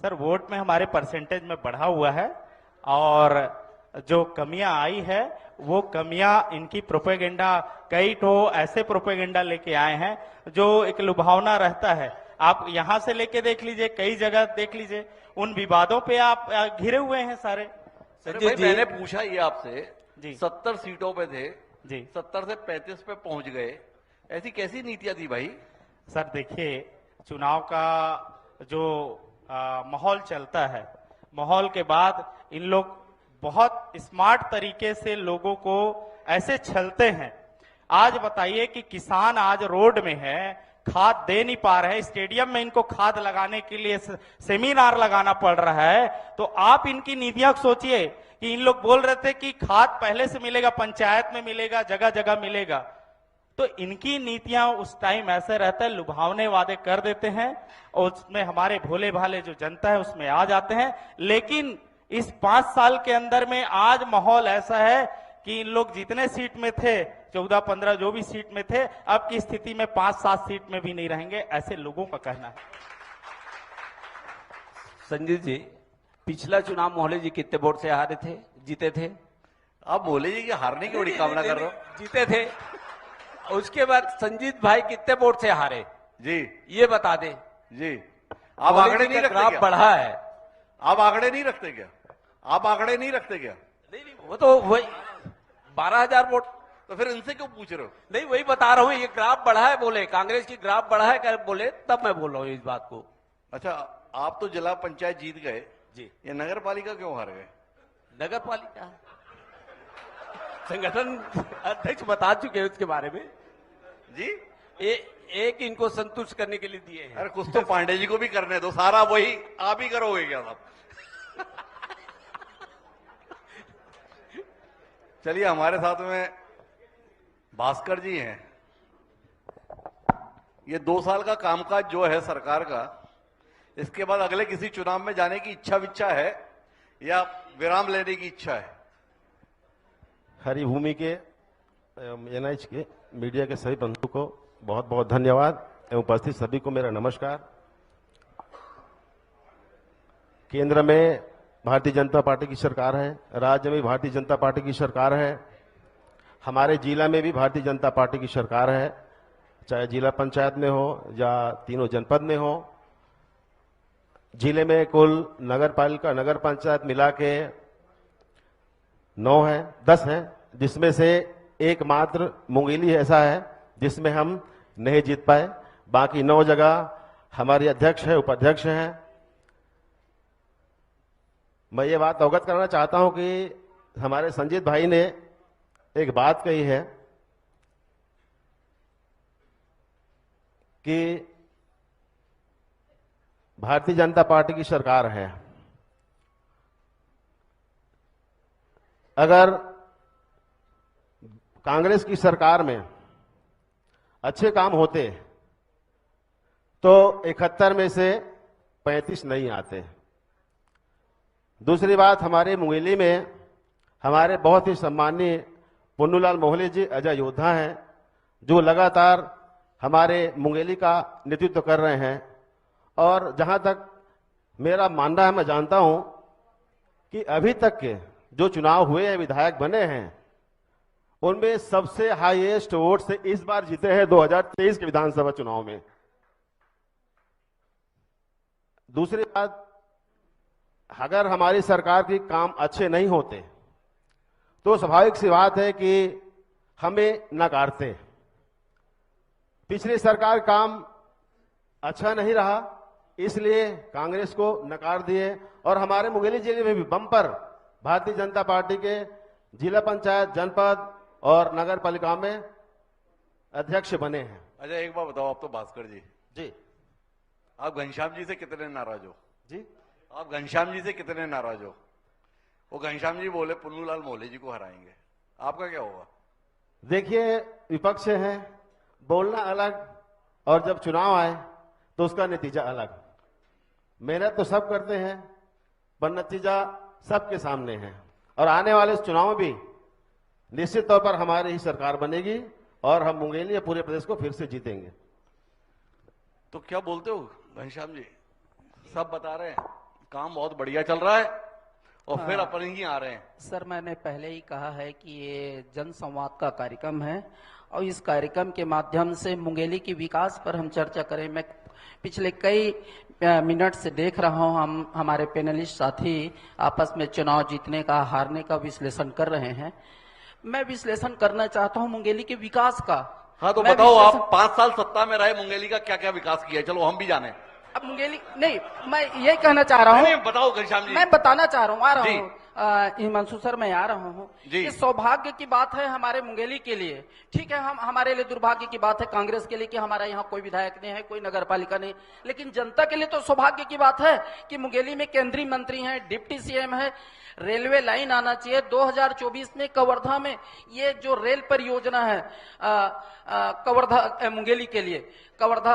सर वोट में हमारे परसेंटेज में बढ़ा हुआ है, और जो कमियां आई है वो कमियां इनकी प्रोपेगेंडा, कई ठो ऐसे प्रोपेगेंडा लेके आए हैं जो एक लुभावना रहता है। आप यहां से लेके देख लीजिए, कई जगह देख लीजिए, उन विवादों पे आप घिरे हुए हैं सारे। अरे संजय भाई जी, मैंने पूछा ये आपसे, जी। 70 सीटों पे थे, जी 70 से 35 पे पहुंच गए, ऐसी कैसी नीतियां थी भाई? सर देखिए, चुनाव का जो माहौल चलता है, माहौल के बाद इन लोग बहुत स्मार्ट तरीके से लोगों को ऐसे छलते हैं। आज बताइए कि किसान आज रोड में है, खाद दे नहीं पा रहे, स्टेडियम में इनको खाद लगाने के लिए सेमिनार लगाना पड़ रहा है। तो आप इनकी नीतियां सोचिए कि इन लोग बोल रहे थे कि खाद पहले से मिलेगा, पंचायत में मिलेगा, जगह जगह मिलेगा। तो इनकी नीतियां उस टाइम ऐसे रहता है, लुभावने वादे कर देते हैं और उसमें हमारे भोले भाले जो जनता है उसमें आ जाते हैं। लेकिन इस 5 साल के अंदर में आज माहौल ऐसा है कि इन लोग जितने सीट में थे, 14-15 जो भी सीट में थे, अब की स्थिति में 5-7 सीट में भी नहीं रहेंगे, ऐसे लोगों का कहना है। संजय जी, पिछला चुनाव मोहल्ले जी कितने वोट से हारे थे, जीते थे? आप बोले जी कि हारने की बड़ी कामना कर रहे हो? जीते थे। उसके बाद संजीत भाई कितने वोट से हारे, जी ये बता दे। जी। आप आंकड़े नहीं रखते ग्राफ क्या? बढ़ा है। आप आंकड़े नहीं रखते क्या? आप आंकड़े नहीं रखते क्या? नहीं, वो तो वही 12,000 वोट। तो फिर इनसे क्यों पूछ रहे हो? नहीं, वही बता रहा हूँ, ये ग्राफ बढ़ा है बोले, कांग्रेस की ग्राफ बढ़ा है कर बोले, तब मैं बोल रहा हूँ इस बात को। अच्छा, आप तो जिला पंचायत जीत गए जी। ये नगर पालिका क्यों हार गए? नगर पालिका संगठन अध्यक्ष बता चुके हैं उसके बारे में जी। एक इनको संतुष्ट करने के लिए दिए हैं। अरे कुछ तो पांडे जी को भी करने दो, सारा वही आप ही करोगे क्या साहब? चलिए, हमारे साथ में भास्कर जी हैं। ये 2 साल का कामकाज जो है सरकार का, इसके बाद अगले किसी चुनाव में जाने की इच्छा विच्छा है या विराम लेने की इच्छा है? हरिभूमि के एनएच के मीडिया के सभी बंधु को बहुत बहुत धन्यवाद एवं उपस्थित सभी को मेरा नमस्कार। केंद्र में भारतीय जनता पार्टी की सरकार है, राज्य में भारतीय जनता पार्टी की सरकार है, हमारे जिला में भी भारतीय जनता पार्टी की सरकार है, चाहे जिला पंचायत में हो या तीनों जनपद में हो। जिले में कुल नगर पालिका नगर पंचायत मिला के 9 है, 10 है, जिसमें से एकमात्र मुंगेली ऐसा है जिसमें हम नहीं जीत पाए। बाकी 9 जगह हमारे अध्यक्ष है, उपाध्यक्ष हैं। मैं ये बात अवगत करना चाहता हूं कि हमारे संजीत भाई ने एक बात कही है कि भारतीय जनता पार्टी की सरकार है। अगर कांग्रेस की सरकार में अच्छे काम होते तो 71 में से 35 नहीं आते। दूसरी बात, हमारे मुंगेली में हमारे बहुत ही सम्मानीय पुन्नूलाल मोहले जी अजय योद्धा हैं, जो लगातार हमारे मुंगेली का नेतृत्व कर रहे हैं। और जहां तक मेरा मानना है, मैं जानता हूं कि अभी तक के जो चुनाव हुए हैं, विधायक बने हैं, उनमें सबसे हाईएस्ट वोट से इस बार जीते हैं 2023 के विधानसभा चुनाव में। दूसरी बात, अगर हमारी सरकार के काम अच्छे नहीं होते तो स्वाभाविक सी बात है कि हमें नकारते। पिछली सरकार काम अच्छा नहीं रहा, इसलिए कांग्रेस को नकार दिए। और हमारे मुंगेली जिले में भी बम्पर भारतीय जनता पार्टी के जिला पंचायत, जनपद और नगर पालिका में अध्यक्ष बने हैं। अच्छा, एक बात बताओ, आप तो भास्कर जी, आप घनश्याम जी से कितने नाराज हो? जी, आप घनश्याम जी से कितने नाराज हो? वो घनश्याम जी बोले पुन्नूलाल मोहले जी को हराएंगे, आपका क्या होगा? देखिए, विपक्ष है, बोलना अलग और जब चुनाव आए तो उसका नतीजा अलग। मेहनत तो सब करते हैं पर नतीजा सबके सामने है। और आने वाले इस चुनाव में भी निश्चित तौर पर हमारी ही सरकार बनेगी और हम मुंगेली या पूरे प्रदेश को फिर से जीतेंगे। तो क्या बोलते हो घनश्याम जी? सब बता रहे हैं काम बहुत बढ़िया चल रहा है और फिर अपन ही आ रहे हैं। सर, मैंने पहले ही कहा है कि ये जन संवाद का कार्यक्रम है और इस कार्यक्रम के माध्यम से मुंगेली के विकास पर हम चर्चा करें। मैं पिछले कई मिनट से देख रहा हूं, हम हमारे पैनलिस्ट साथी आपस में चुनाव जीतने का, हारने का विश्लेषण कर रहे हैं। मैं विश्लेषण करना चाहता हूं मुंगेली के विकास का। हाँ, तो बताओ, आप 5 साल सत्ता में रहे, मुंगेली का क्या क्या विकास किया? चलो हम भी जाने। अब मुंगेली नहीं, मैं यही कहना चाह रहा हूँ। बताओ घनश्याम जी। मैं बताना चाह रहा हूँ, आ रहा हूँ हिमांशु सर, मैं आ रहा हूँ। जी। ये सौभाग्य की बात है हमारे मुंगेली के लिए। ठीक है, हम हमारे लिए दुर्भाग्य की बात है कांग्रेस के लिए कि हमारा यहाँ कोई विधायक नहीं है, कोई नगर पालिका नहीं, लेकिन जनता के लिए तो सौभाग्य की बात है कि मुंगेली में केंद्रीय मंत्री हैं, डिप्टी सीएम है, रेलवे लाइन आना चाहिए। 2024 में कवर्धा में ये जो रेल परियोजना है कवर्धा मुंगेली के लिए, कवर्धा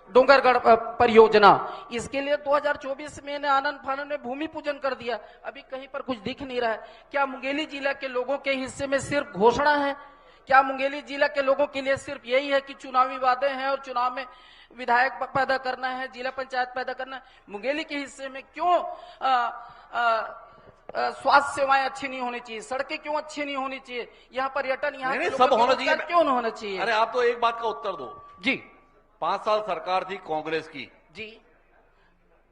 डोंगरगढ़ परियोजना, इसके लिए 2024 में आनंद फानंद ने भूमि पूजन कर दिया। अभी कहीं पर कुछ दिख नहीं रहा है। क्या मुंगेली जिला के लोगों के हिस्से में सिर्फ घोषणा है? क्या मुंगेली जिला के लोगों के लिए सिर्फ यही है कि चुनावी वादे हैं और चुनाव में विधायक पैदा करना है, जिला पंचायत पैदा करना है? मुंगेली के हिस्से में क्यों स्वास्थ्य सेवाएं अच्छी नहीं होनी चाहिए? सड़कें क्यों अच्छी नहीं होनी चाहिए? यहाँ पर्यटन, यहाँ सब होना चाहिए। क्यों नहीं होना चाहिए? अरे आप तो एक बात का उत्तर दो जी। 5 साल सरकार थी कांग्रेस की जी,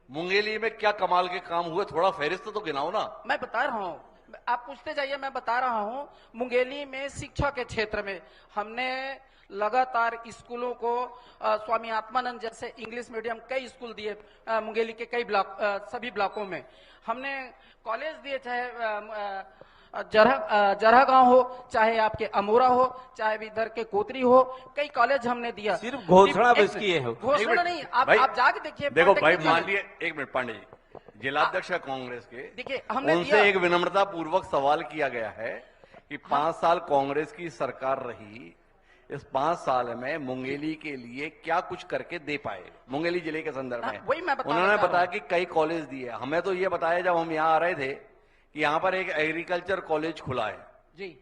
मुंगेली में क्या कमाल के काम हुए? थोड़ा फहरिस्त तो गिनाओ ना। मैं बता रहा हूँ, आप पूछते जाइए, मैं बता रहा हूँ। मुंगेली में शिक्षा के क्षेत्र में हमने लगातार स्कूलों को स्वामी आत्मानंद जैसे इंग्लिश मीडियम कई स्कूल दिए, मुंगेली के कई ब्लॉक, सभी ब्लॉकों में हमने कॉलेज दिए, चाहे जरहा गांव हो, चाहे आपके अमोरा हो, चाहे भी इधर के कोतरी हो, कई कॉलेज हमने दिया। सिर्फ घोषणा एक बस मिनट, किए हो। घोषणा नहीं, भाई, आप जाके देखिए। देखो भाई, पॉलिटेक्निक मान कॉलेज। लिए, एक मिनट पांडे जी, जिलाध्यक्ष है कांग्रेस के, देखिए हमने उनसे दिया। एक विनम्रता पूर्वक सवाल किया गया है कि 5 साल कांग्रेस की सरकार रही, इस 5 साल में मुंगेली के लिए क्या कुछ करके दे पाए, मुंगेली जिले के संदर्भ में। वही मैं बताना उन्होंने चाह रहा बताया हूं। कि कई कॉलेज दिए, हमें तो ये बताया जब हम यहाँ आ रहे थे कि यहाँ पर एक एग्रीकल्चर कॉलेज खुला है, जी,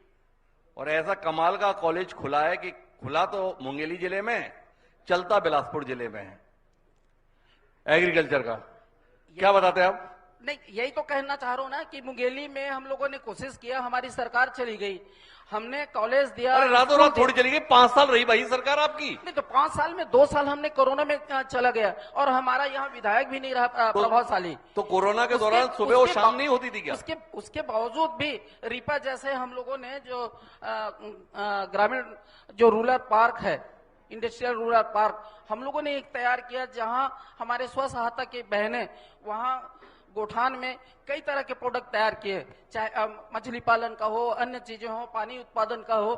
और ऐसा कमाल का कॉलेज खुला है कि खुला तो मुंगेली जिले में, चलता बिलासपुर जिले में है एग्रीकल्चर का। क्या बताते हैं आप? नहीं, यही तो कहना चाह रहा हूं ना कि मुंगेली में हम लोगों ने कोशिश किया, हमारी सरकार चली गई, हमने कॉलेज दिया। अरे रातों रात थोड़ी चली गई, 5 साल रही भाई सरकार आपकी। नहीं तो 5 साल में 2 साल हमने कोरोना में चला गया, और हमारा यहाँ विधायक भी नहीं रहा प्रभावशाली। तो कोरोना के दौरान सुबह और शाम नहीं होती थी क्या? उसके बावजूद भी रीपा जैसे हम लोगों ने जो ग्रामीण जो रूरल पार्क है, इंडस्ट्रियल रूरल पार्क, हम लोगों ने एक तैयार किया, जहां हमारे स्व सहायता की बहनें वहां गोठान में कई तरह के प्रोडक्ट तैयार किए, चाहे मछली पालन का हो, अन्य चीजें हो, पानी उत्पादन का हो,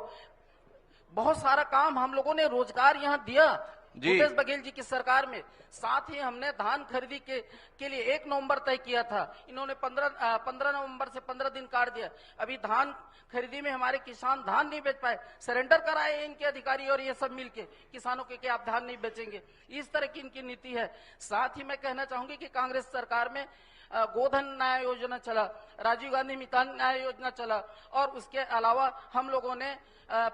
बहुत सारा काम हम लोगों ने रोजगार यहाँ दिया भूपेश बघेल जी की सरकार में। साथ ही हमने धान खरीदी के लिए 1 नवंबर तय किया था, इन्होंने 15 नवंबर से 15 दिन काट दिया। अभी धान खरीदी में हमारे किसान धान नहीं बेच पाए, सरेंडर कराए इनके अधिकारी और ये सब मिलके किसानों के कि आप धान नहीं बेचेंगे, इस तरह की इनकी नीति है। साथ ही मैं कहना चाहूंगी कि कांग्रेस सरकार में गोधन न्याय योजना चला, राजीव गांधी मितान न्याय योजना चला, और उसके अलावा हम लोगों ने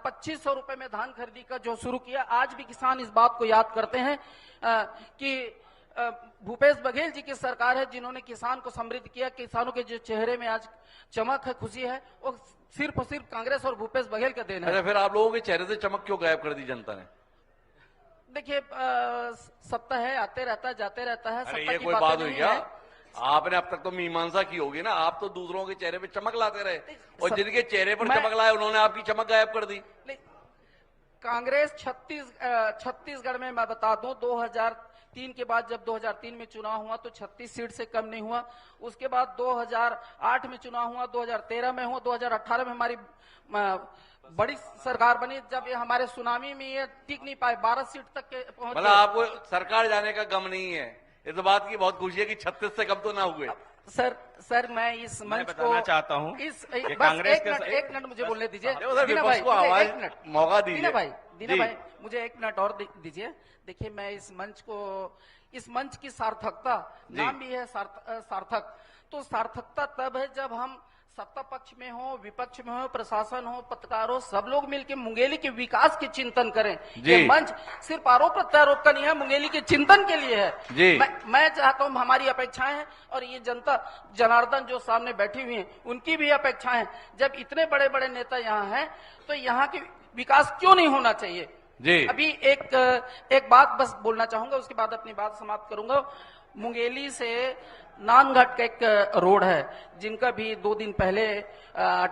2500 रुपए में धान खरीदी का जो शुरू किया। आज भी किसान इस बात को याद करते हैं कि भूपेश बघेल जी की सरकार है जिन्होंने किसान को समृद्ध किया। किसानों के जो चेहरे में आज चमक है, खुशी है, वो सिर्फ और सिर्फ कांग्रेस और भूपेश बघेल का देन है। अरे फिर आप लोगों के चेहरे से चमक क्यों गायब कर दी जनता ने? देखिए सत्ता है, आते रहता है, जाते रहता है। अरे सत्ता ये की कोई बातें बात हुई नहीं क्या? है। आपने अब तक तो मीमांसा की होगी ना, आप तो दूसरों के चेहरे पे चमक लाते रहे, और जिनके चेहरे पर चमक लाए उन्होंने आपकी चमक गायब कर दी। नहीं, कांग्रेस छत्तीसगढ़ में मैं बता दूं 2003 के बाद, जब 2003 में चुनाव हुआ तो 36 सीट से कम नहीं हुआ। उसके बाद 2008 में चुनाव हुआ, 2013 में हुआ, 2018 में हमारी बड़ी सरकार बनी, जब ये हमारे सुनामी में ये टिक नहीं पाए, 12 सीट तक के पहुंच मतलब आपको सरकार जाने का गम नहीं है, इस बात की बहुत खुशी है कि 36 से कम तो ना हुए। सर मैं इस मंच को बताना चाहता हूं इस कि बस कांग्रेस एक मिनट मुझे बोलने दीजिए। देखो सर, दीना विपक्ष भाई, को मुझे आवाज एक मिनट मौका दीजिए। दीना जी। भाई मुझे 1 मिनट और दीजिए। देखिए मैं इस मंच की सार्थकता, नाम भी है सार्थक, तो सार्थकता तब है जब हम सत्ता पक्ष में हो, विपक्ष में हो, प्रशासन हो, पत्रकार हो, सब लोग मिलकर मुंगेली के विकास के चिंतन करें। ये मंच सिर्फ आरोप प्रत्यारोप का नहीं है, मुंगेली के चिंतन के लिए है। जी। मैं चाहता हूं, हमारी अपेक्षाएं हैं, और ये जनता जनार्दन जो सामने बैठी हुई है उनकी भी अपेक्षाएं हैं। जब इतने बड़े बड़े नेता यहाँ हैं तो यहाँ के विकास क्यों नहीं होना चाहिए? जी। अभी एक बात बस बोलना चाहूंगा, उसके बाद अपनी बात समाप्त करूंगा। मुंगेली से नानघाट का एक रोड है, जिनका भी 2 दिन पहले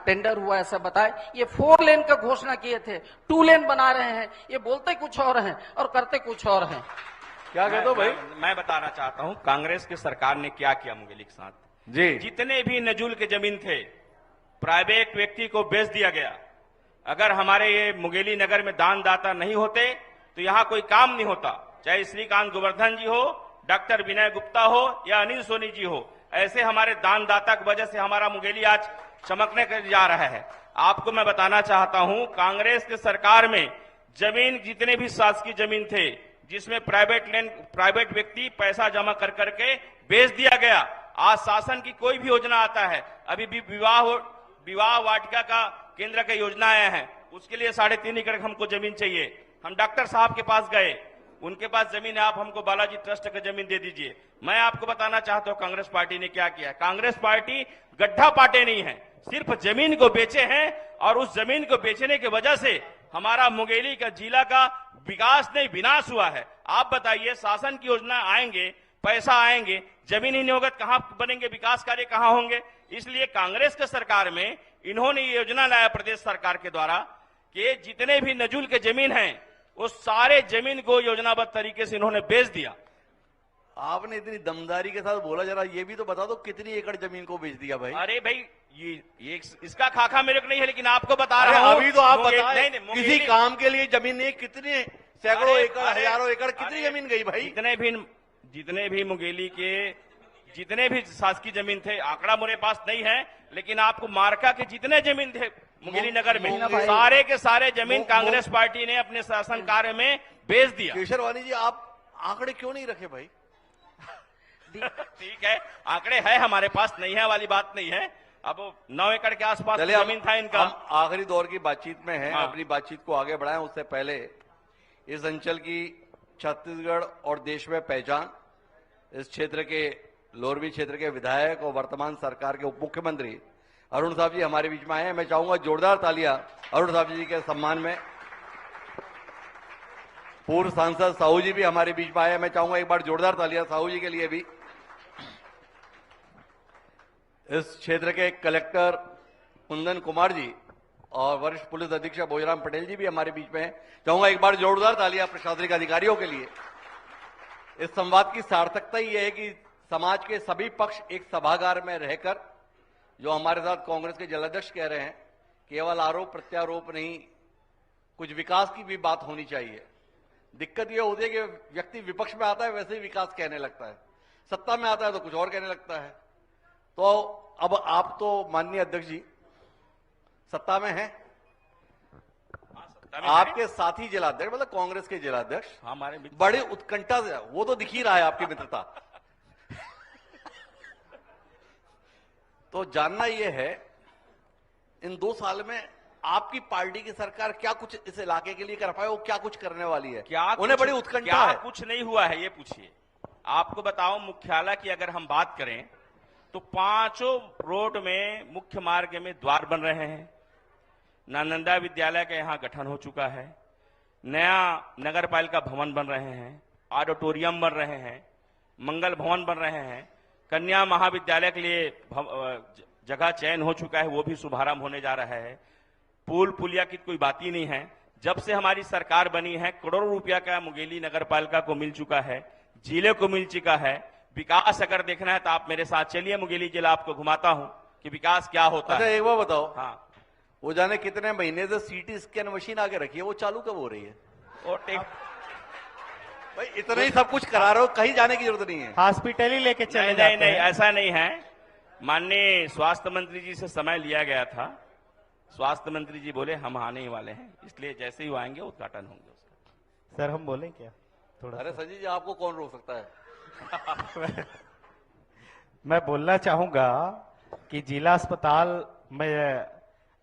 टेंडर हुआ ऐसा बताए, ये 4 लेन का घोषणा किए थे, 2 लेन बना रहे हैं। ये बोलते कुछ और हैं और करते कुछ और हैं। क्या कहते हो भाई? मैं बताना चाहता हूं कांग्रेस की सरकार ने क्या किया मुंगेली के साथ। जी। जितने भी नजूल के जमीन थे प्राइवेट व्यक्ति को बेच दिया गया। अगर हमारे ये मुंगेली नगर में दानदाता नहीं होते तो यहां कोई काम नहीं होता, चाहे श्रीकांत गोवर्धन जी हो, डॉक्टर विनय गुप्ता हो या अनिल सोनी जी हो। ऐसे हमारे दानदाता की वजह से हमारा मुंगेली आज चमकने के जा रहा है। आपको मैं बताना चाहता हूं कांग्रेस की सरकार में जमीन, जितने भी शासकीय जमीन थे जिसमें प्राइवेट व्यक्ति पैसा जमा कर करके बेच दिया गया। आज शासन की कोई भी योजना आता है, अभी भी विवाह वाटिका का केंद्र का योजना आया है, उसके लिए 3.5 एकड़ हमको जमीन चाहिए। हम डॉक्टर साहब के पास गए, उनके पास जमीन है, आप हमको बालाजी ट्रस्ट का जमीन दे दीजिए। मैं आपको बताना चाहता हूं कांग्रेस पार्टी ने क्या किया। कांग्रेस पार्टी गड्ढा पाटे नहीं है, सिर्फ जमीन को बेचे हैं, और उस जमीन को बेचने की वजह से हमारा मुंगेली का जिला का विकास नहीं विनाश हुआ है। आप बताइए, शासन की योजना आएंगे, पैसा आएंगे, जमीन ही नहीं होगा, कहां बनेंगे, विकास कार्य कहां होंगे? इसलिए कांग्रेस के सरकार में इन्होंने ये योजना लाया प्रदेश सरकार के द्वारा कि जितने भी नजूल के जमीन हैं वो सारे जमीन को योजनाबद्ध तरीके से इन्होंने बेच दिया। आपने इतनी दमदारी के साथ बोला, जरा ये भी तो बता दो कितनी एकड़ जमीन को बेच दिया भाई? अरे भाई ये इसका खाका मेरे को नहीं है, लेकिन आपको बता अरे रहा हूं। अभी तो आप मुंगेली- बताएं, नहीं, किसी काम के लिए जमीन नहीं, कितने सैकड़ों अरे, एकड़, हजारों एकड़, कितनी अरे, जमीन गई भाई? जितने भी मुंगेली के जितने भी शासकीय जमीन थे, आंकड़ा मेरे पास नहीं है, लेकिन आपको मार्का के जितने जमीन थे मुंगेली नगर में, मुंगेली- सारे के सारे जमीन मु- कांग्रेस पार्टी ने अपने शासन कार्य में बेच दिया। केशरवानी जी, आप आंकड़े क्यों नहीं रखे भाई? ठीक है, आंकड़े है हमारे पास, नहीं है वाली बात नहीं है। अब 9 एकड़ के आसपास चलिए, जमीन था इनका। हम आखिरी दौर की बातचीत में हैं। हाँ। अपनी बातचीत को आगे बढ़ाएं उससे पहले इस अंचल की छत्तीसगढ़ और देश में पहचान, इस क्षेत्र के लोरवी क्षेत्र के विधायक और वर्तमान सरकार के उप मुख्यमंत्री अरुण साहब जी हमारे बीच में आए हैं। मैं चाहूंगा जोरदार तालियां अरुण साहब जी के सम्मान में। पूर्व सांसद साहू जी भी हमारे बीच में आए हैं। मैं चाहूंगा एक बार जोरदार तालियां साहू जी के लिए भी। इस क्षेत्र के कलेक्टर कुंदन कुमार जी और वरिष्ठ पुलिस अधीक्षक भोजराम पटेल जी भी हमारे बीच में हैं। चाहूंगा एक बार जोरदार तालियां प्रशासनिक अधिकारियों के लिए। इस संवाद की सार्थकता ही है कि समाज के सभी पक्ष एक सभागार में रहकर, जो हमारे साथ कांग्रेस के जिलाध्यक्ष कह रहे हैं, केवल आरोप प्रत्यारोप नहीं, कुछ विकास की भी बात होनी चाहिए। दिक्कत यह होती है कि व्यक्ति विपक्ष में आता है वैसे ही विकास कहने लगता है, सत्ता में आता है तो कुछ और कहने लगता है। तो अब आप तो माननीय अध्यक्ष जी सत्ता में हैं, आपके साथी जिलाध्यक्ष मतलब कांग्रेस के जिलाध्यक्ष हमारे मित्र- बड़ी उत्कंठा से, वो तो दिख ही रहा है आपकी मित्रता। तो जानना यह है, इन 2 साल में आपकी पार्टी की सरकार क्या कुछ इस इलाके के लिए कर पाए, वो क्या कुछ करने वाली है? क्या उन्हें कुछ- बड़ी उत्कंठा क्या है। कुछ नहीं हुआ है ये पूछिए। आपको बताओ, मुख्यालय की अगर हम बात करें तो 5 रोड में मुख्य मार्ग में द्वार बन रहे हैं। नालंदा विद्यालय का यहां गठन हो चुका है। नया नगर पालिका भवन बन रहे हैं, ऑडिटोरियम बन रहे हैं, मंगल भवन बन रहे हैं। कन्या महाविद्यालय के लिए जगह चयन हो चुका है, वो भी शुभारंभ होने जा रहा है। पुल पुलिया की कोई बात ही नहीं है। जब से हमारी सरकार बनी है, करोड़ों रुपया का मुंगेली नगर पालिका को मिल चुका है, जिले को मिल चुका है। विकास अगर देखना है तो आप मेरे साथ चलिए, मुंगेली जिला आपको घुमाता हूं कि विकास क्या होता अच्छा, है। एक बार बताओ, हाँ, वो जाने कितने महीने से सीटी स्कैन मशीन आके रखी है, वो चालू कब हो रही है? और भाई इतना ही सब कुछ करा रहे हो, कहीं जाने की जरूरत नहीं है। हॉस्पिटल ही लेके चले नहीं जाते नहीं, हैं। ऐसा नहीं है। माननीय स्वास्थ्य मंत्री जी से समय लिया गया था। स्वास्थ्य मंत्री जी बोले हम आने ही वाले हैं, इसलिए जैसे ही वो आएंगे उद्घाटन होंगे उसका। सर हम बोलें क्या थोड़ा अरे संजय जी, आपको कौन रोक सकता है? मैं बोलना चाहूंगा कि जिला अस्पताल में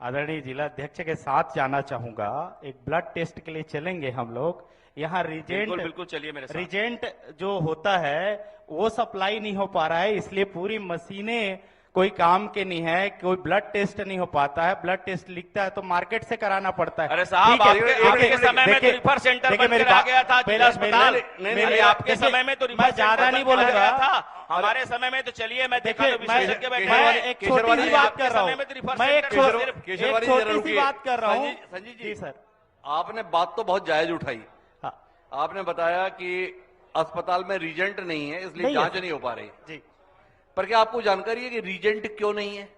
आदरणीय जिला अध्यक्ष के साथ जाना चाहूंगा। एक ब्लड टेस्ट के लिए चलेंगे हम लोग। यहाँ बिल्कुल बिल्कुल, चलिए मेरे साथ। रिजेंट जो होता है वो सप्लाई नहीं हो पा रहा है, इसलिए पूरी मशीनें कोई काम के नहीं है, कोई ब्लड टेस्ट नहीं हो पाता है। ब्लड टेस्ट लिखता है तो मार्केट से कराना पड़ता है। अरे साहब, ठीक है, आपके समय में तो देखिए- रिफर सेंटर देखिए बन मेरी कर आ बात- गया था, जिला अस्पताल। नहीं, अरे आपके देखिए, समय में तो रिफर मैं ज्यादा सेंटर नहीं बन कर आ बोलूंगा। गया था। हमारे समय में तो चलिए, मैं देखा देखिए, तो विशेषज्ञ मैं- बैठे मैं हैं। एक छोटी केशरवानी सी जी, बात आपके कर रहा समय हूँ। में तो रिफर मैं एक सेंटर छोटी- सिर्फ- केशरवानी जी, एक जरा छोटी सी रुकिए। बात कर रहा हूँ। संजय जी, जी सर। आपने बात तो बहुत जायज उठाई। हाँ आपने बताया कि अस्पताल में रीजेंट नहीं है, इसलिए नहीं है। जांच नहीं हो पा रही। जी पर क्या आपको जानकारी है कि रीजेंट क्यों नहीं है?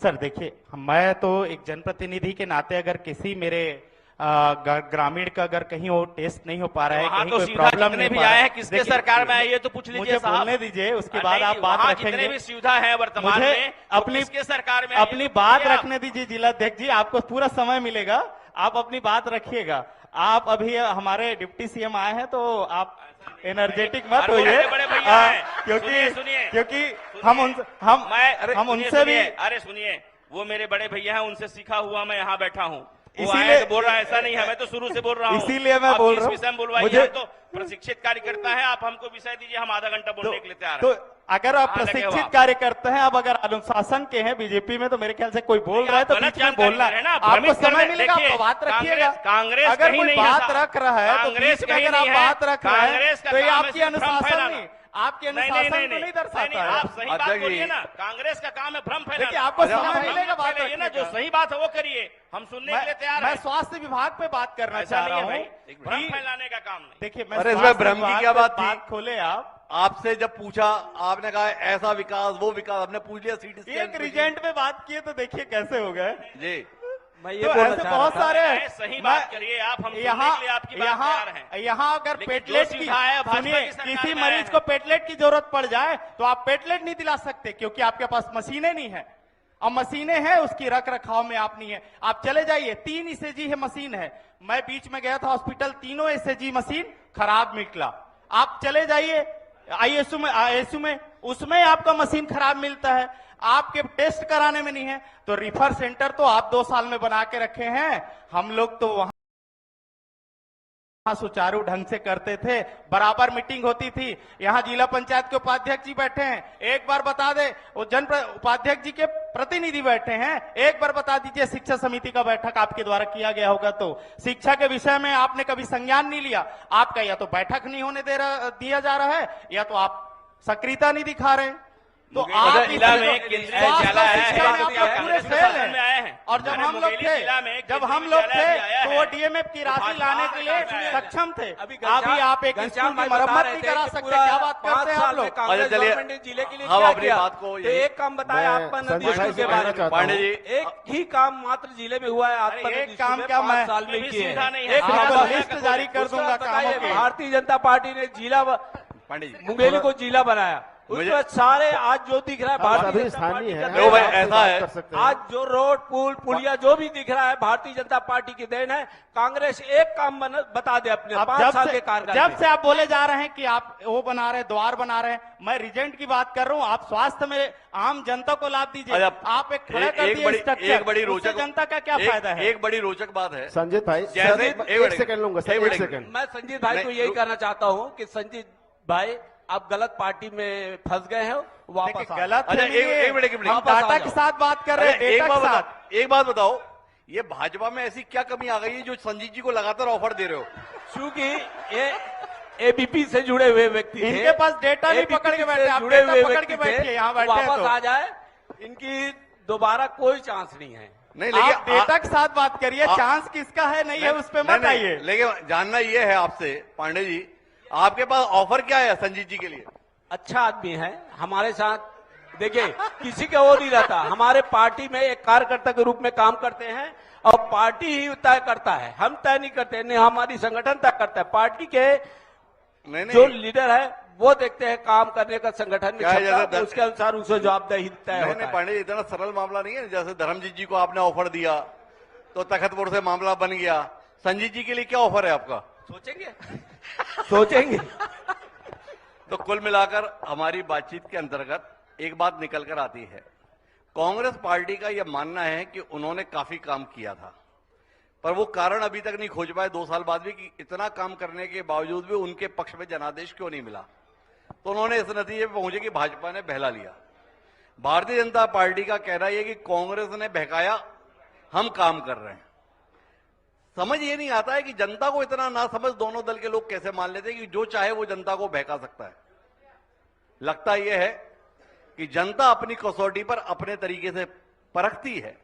सर देखिए, मैं तो एक जनप्रतिनिधि के नाते अगर किसी मेरे ग्रामीण का अगर कहीं वो टेस्ट नहीं हो पा रहा है, वहाँ कहीं तो कोई सीधा प्रॉब्लम जितने नहीं भी पा रहा आए है, हैं, किसके देखिए, सरकार में आए ये तो पूछ लीजिए मुझे साहब। बोलने दीजिए, उसके नहीं, बाद आप बात वहाँ जितने रखेंगे। भी सुविधा है वर्तमान मुझे में, तो अपनी किसके सरकार में आए, अपनी ये तो बात पूछिए आप। रखने दीजिए जिलाध्यक्ष जी, आपको पूरा समय मिलेगा, आप अपनी बात रखिएगा। आप अभी हमारे डिप्टी सीएम आए हैं तो आप एनर्जेटिक मत अरे वो होइए, बड़े बड़े भैया हैं। क्योंकि सुनिए। क्योंकि सुनिए। हम सुनिए, उनसे भी सुनिए, अरे सुनिए, वो मेरे बड़े भैया हैं, उनसे सीखा हुआ मैं यहाँ बैठा हूँ। वो इसीलिए- आए तो बोल रहा है, ऐसा नहीं है, मैं तो शुरू से बोल रहा हूँ। इसीलिए मैं आप बोल किस रहा हूँ। विषय में बोलवाइए, मुझे- हम तो प्रशिक्षित कार्यकर्ता है, आप हमको विषय दीजिए, हम आधा घंटा बोलने के लिए तैयार तो हैं। अगर आप कहाँ लगे हो प्रशिक्षित आप? कार्यकर्ता हैं, आप अगर अनुशासन के हैं बीजेपी में, तो मेरे ख्याल से कोई बोल नहीं, रहा है आप तो गलत बीच में जानकारी बोलना दे रहे हैं ना, आपको भ्रमित कर समय रहे- मिलेगा, देखिए, आप बात रखिएगा। कांग्रेस अगर कहीं कोई नहीं बात है, रख रहा है तो कांग्रेस बीच में कहीं अगर आप नहीं है, बात रख रहे कांग्रेस हैं का तो ये काम है आपकी सिर्फ भ्रम अनुशासन फैलाना। नहीं, आपके नहीं, अनुशासन नहीं, को नहीं नहीं, दर्शाता आप है। सही बात अध्यक्ष जी, बोलिए ना, कांग्रेस का काम है भ्रम फैलाना। देखिए, आपको अरे, समय भ्रम मिलेगा बात फैलाइए ना, जो रखने का। सही बात है वो करिए, हम सुनने के लिए तैयार मैं हैं। स्वास्थ्य विभाग पे बात करना ऐसा चाह नहीं रहा है भाई, हूँ भ्रम कि- फैलाने का काम नहीं। देखिए, मैं अरे, इसमें स्वास्थ्य भ्रम की विभाग क्या पे बात थी? बात खोले आप आपसे जब पूछा आपने कहा ऐसा विकास वो विकास, हमने पूछ लिया सीटी स्कैन एक रिजेंट पे बात किए तो देखिए कैसे हो गए। जी। मैं ये तो बोलना ऐसे चाह रहा बहुत था। सारे मैं सही बात करिए आप, हम यहाँ सुनने के लिए आपकी बात तैयार हैं। यहाँ अगर लेकिन पेटलेट जो की सुविधा है भाजपा सुनिए, की सरकार किसी में मरीज है। को पेटलेट की जरूरत पड़ जाए तो आप पेटलेट नहीं दिला सकते क्योंकि आपके पास मशीनें नहीं है। अब मशीनें हैं, उसकी रख रखाव में आप नहीं है। आप चले जाइए, 3 ECG है मशीन है। मैं बीच में गया था हॉस्पिटल, तीनों ECG मशीन खराब निकला। आप चले जाइए ISU में उसमें आपका मशीन खराब मिलता है, आपके टेस्ट कराने में नहीं है। तो रिफर सेंटर तो आप 2 साल में बना के रखे हैं, हम लोग तो वहां सुचारू ढंग से करते थे, बराबर मीटिंग होती थी। यहाँ जिला पंचायत के उपाध्यक्ष जी बैठे हैं, एक बार बता दे, वो उपाध्यक्ष जी के प्रतिनिधि बैठे हैं, एक बार बता दीजिए शिक्षा समिति का बैठक आपके द्वारा किया गया होगा तो शिक्षा के विषय में आपने कभी संज्ञान नहीं लिया। आपका या तो बैठक नहीं होने दिया जा रहा है या तो आप सक्रियता नहीं दिखा रहे। तो आप जिला में केंद्रीय विद्यालय पूरे फेल हैं। और जब हम लोग थे तो वो DMF की राशि लाने के लिए सक्षम थे। अभी आप एक स्कूल की मरम्मत नहीं करा सकते, क्या बात करते हैं आप लोग? कांग्रेस चलिए, गवर्नमेंट ने जिले के लिए हम क्या अपनी किया? बात को तो यही- एक काम बताया मैं आपका नदी संजय भाई स्कूल से के बारे कहना में। चाहता पांडे हूं। जी, एक ही काम मात्र जिले में हुआ है आपका अरे एक नदी काम स्कूल क्या, में मैं 5 साल में किए सुविधा नहीं है। एक आपको बात- लिस्ट जारी कर उसका दूंगा बताइए, कामों की। भारतीय जनता पार्टी ने जिला पांडे जी मुंगेली को जिला बनाया, मुझे- उसमें सारे आज जो दिख रहा है हम भारतीय सभी जनता स्थानीय पार्टी हैं, का हम जो भाई देन है। आपसे ऐसा बात है, कर सकते हैं। आज जो रोड पुल पुलिया जो भी दिख रहा है भारतीय जनता पार्टी की देन है। कांग्रेस एक काम बता दे अपने अब 5 साल के कार्यकाल जब में। से आप बोले जा रहे हैं कि आप वो बना रहे हैं, द्वार बना रहे हैं, मैं रिजेंट की बात कर रहा हूं। आप स्वास्थ्य में आम जनता को लाभ दीजिए। अच्छा, आप एक खड़ा कर दिए स्ट्रक्चर, एक बड़ी उससे रोचक जनता का क्या फायदा है? एक बड़ी रोचक बात है संजीत भाई जैसे- एक सेकंड लूंगा सर, एक एक मिनट। सेकंड। मैं संजीत भाई को नहीं, यही रुक- कहना चाहता हूं कि संजीत भाई आप गलत पार्टी में फंस गए हो, वापस देखिए, आ गलत अच्छा, नहीं है। एक मिनट। हम वापस आ डाटा जाओ। के साथ बात कर रहे हैं, अरे, डेटा के साथ। एक बात बताओ, ये भाजपा में ऐसी क्या कमी आ गई है जो संजीत जी को लगातार ऑफर दे रहे हो? क्योंकि ये ABP से जुड़े हुए व्यक्ति थे। इनके पास डेटा नहीं ABP पकड़ के से बैठे, आप जुड़े डेटा हुए पकड़ व्यक्ति के बैठिए, थे, यहाँ बैठे हैं वापस तो। आ जाए, इनकी दोबारा कोई चांस नहीं है। नहीं, आप डेटा के साथ बात करिए, आ- चांस किसका है नहीं है उस पर नहीं, मत नहीं, आइए। लेकिन जानना ये है आपसे पांडे जी, आपके पास ऑफर क्या है संजीत जी के लिए? अच्छा आदमी है हमारे साथ। देखिए किसी का वो नहीं रहता, हमारे पार्टी में एक कार्यकर्ता के रूप में काम करते हैं और पार्टी ही तय करता है, हम तय नहीं करते, नहीं हमारी संगठन तय करता है। पार्टी के नहीं जो नहीं लीडर है वो देखते हैं काम करने का संगठन में क्या है, क्षमता, जैसे उसके अनुसार उसे जवाबदेही तय नहीं, होता नहीं है। पांडे जी, इतना सरल मामला नहीं है। जैसे धर्मजीत जी को आपने ऑफर दिया तो तखतपुर से मामला बन गया, संजीत जी के लिए क्या ऑफर है आपका? सोचेंगे सोचेंगे। तो कुल मिलाकर हमारी बातचीत के अंतर्गत एक बात निकल कर आती है, कांग्रेस पार्टी का यह मानना है कि उन्होंने काफी काम किया था, पर वो कारण अभी तक नहीं खोज पाए 2 साल बाद भी कि इतना काम करने के बावजूद भी उनके पक्ष में जनादेश क्यों नहीं मिला। तो उन्होंने इस नतीजे पे पहुंचे कि भाजपा ने बहला लिया। भारतीय जनता पार्टी का कहना यह कि कांग्रेस ने बहकाया, हम काम कर रहे हैं। समझ ये नहीं आता है कि जनता को इतना ना समझ दोनों दल के लोग कैसे मान लेते हैं कि जो चाहे वो जनता को बहका सकता है। लगता यह है कि जनता अपनी कसौटी पर अपने तरीके से परखती है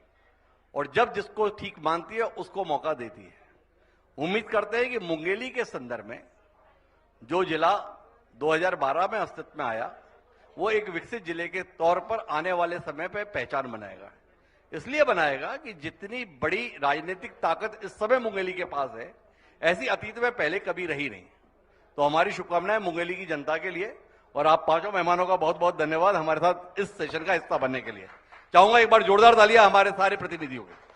और जब जिसको ठीक मानती है उसको मौका देती है। उम्मीद करते हैं कि मुंगेली के संदर्भ में जो जिला 2012 में अस्तित्व में आया वो एक विकसित जिले के तौर पर आने वाले समय पर पहचान बनाएगा। इसलिए बनाएगा कि जितनी बड़ी राजनीतिक ताकत इस समय मुंगेली के पास है, ऐसी अतीत में पहले कभी रही नहीं। तो हमारी शुभकामनाएं मुंगेली की जनता के लिए, और आप 5 मेहमानों का बहुत बहुत धन्यवाद हमारे साथ इस सेशन का हिस्सा बनने के लिए। चाहूंगा एक बार जोरदार तालियां हमारे सारे प्रतिनिधियों को।